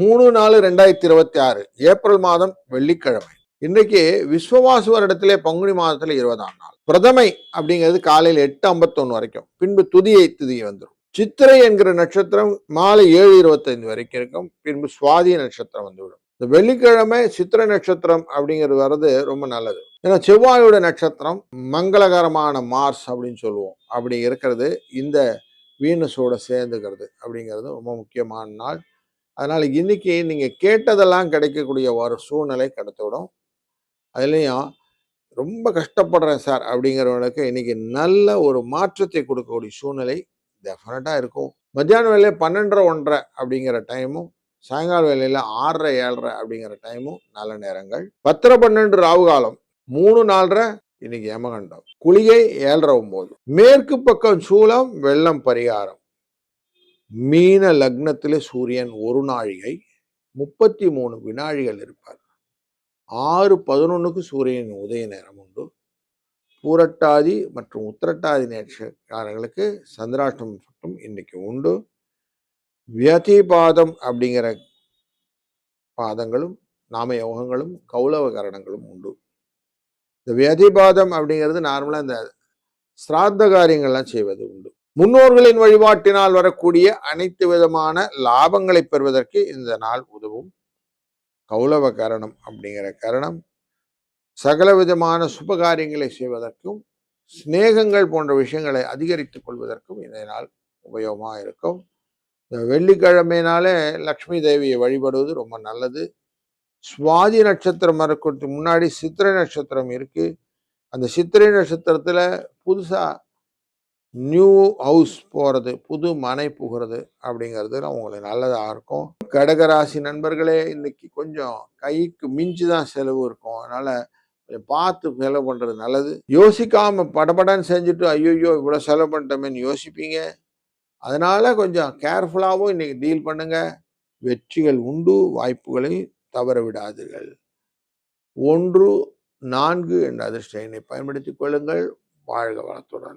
3/4/2026 April மாதம் வெள்ளிக்கிழமை. இன்றைக்கு விஸ்வவாசு வருடத்திலே பங்குனி மாதத்துல 20ஆம் நாள். பிரதமை அப்படிங்கிறது காலையில் 8:51 வரைக்கும், பின்பு துதியை திதி வந்துடும். சித்திரை என்கிற நட்சத்திரம் மாலை 7:25 வரைக்கும் இருக்கும், பின்பு சுவாதி நட்சத்திரம் வந்துவிடும். இந்த வெள்ளிக்கிழமை சித்திரை நட்சத்திரம் அப்படிங்கிறது வர்றது ரொம்ப நல்லது. ஏன்னா செவ்வாயோட நட்சத்திரம் மங்களகரமான மார்ஸ் அப்படின்னு சொல்லுவோம். அப்படி இருக்கிறது இந்த வீனஸோட சேர்ந்துக்கிறது அப்படிங்கிறது ரொம்ப முக்கியமான நாள். அதனால இன்னைக்கு நீங்க கேட்டதெல்லாம் கிடைக்கக்கூடிய ஒரு சூழ்நிலை கிடைத்துவிடும். அதுலேயும் ரொம்ப கஷ்டப்படுறேன் சார் அப்படிங்கிறவங்களுக்கு இன்னைக்கு நல்ல ஒரு மாற்றத்தை கொடுக்கக்கூடிய சூழ்நிலை டெஃபினட்டாக இருக்கும். மத்தியான வேலையில் 12:30 1:30 அப்படிங்கிற டைமும், சாயங்கால வேலையில் 6:30 7:30 அப்படிங்கிற டைமும் நல்ல நேரங்கள். 10:30 12 ராவு காலம், 3 4:30 இன்னைக்கு யமகண்டம், குளிகை 7:30 9. மேற்கு பக்கம் சூலம், வெள்ளம் பரிகாரம். மீன லக்னத்திலே சூரியன் ஒரு நாழிகை 33 வினாழிகள் இருப்பார். 6:11க்கு சூரியன் உதய நேரம் உண்டு. பூரட்டாதி மற்றும் உத்திரட்டாதி நேரக்காரர்களுக்கு சந்திராஷ்டமம் மட்டும் இன்னைக்கு உண்டு. வியதிபாதம் அப்படிங்கிற பாதங்களும் நாம யோகங்களும் கௌலவ கரணங்களும் உண்டு. இந்த வியதிபாதம் அப்படிங்கிறது நார்மலா இந்த சிராத்த காரியங்கள்லாம் செய்வது உண்டு. முன்னோர்களின் வழிபாட்டினால் வரக்கூடிய அனைத்து விதமான லாபங்களை பெறுவதற்கு இந்த நாள் உதவும். கௌலவ கரணம் அப்படிங்கிற கரணம் சகல விதமான சுபகாரியங்களை செய்வதற்கும், சிநேகங்கள் போன்ற விஷயங்களை அதிகரித்துக் கொள்வதற்கும் இந்த நாள் உபயோகமாக இருக்கும். இந்த வெள்ளிக்கிழமைனாலே லக்ஷ்மி தேவியை வழிபடுவது ரொம்ப நல்லது. சுவாதி நட்சத்திரம் வரக்கூடிய முன்னாடி சித்திரை நட்சத்திரம் இருக்கு. அந்த சித்திரை நட்சத்திரத்துல புதுசா நியூ ஹவுஸ் போகிறது, புது மனை புகிறது அப்படிங்கிறது உங்களுக்கு நல்லதாக இருக்கும். கடகராசி நண்பர்களே, இன்னைக்கு கொஞ்சம் கைக்கு மிஞ்சி தான் செலவு இருக்கும். அதனால பார்த்து செலவு பண்ணுறது நல்லது. யோசிக்காம படபடன்னு செஞ்சுட்டு ஐயோ இவ்வளோ செலவு பண்ணிட்டோமேன்னு யோசிப்பீங்க. அதனால கொஞ்சம் கேர்ஃபுல்லாகவும் இன்னைக்கு டீல் பண்ணுங்க. வெற்றிகள் உண்டு. வாய்ப்புகளை தவற விடாதீர்கள். 1 4 என்ற அதிர்ஷ்ட எண்ணை பயன்படுத்திக் கொள்ளுங்கள். வாழ்க வளத்துடன்.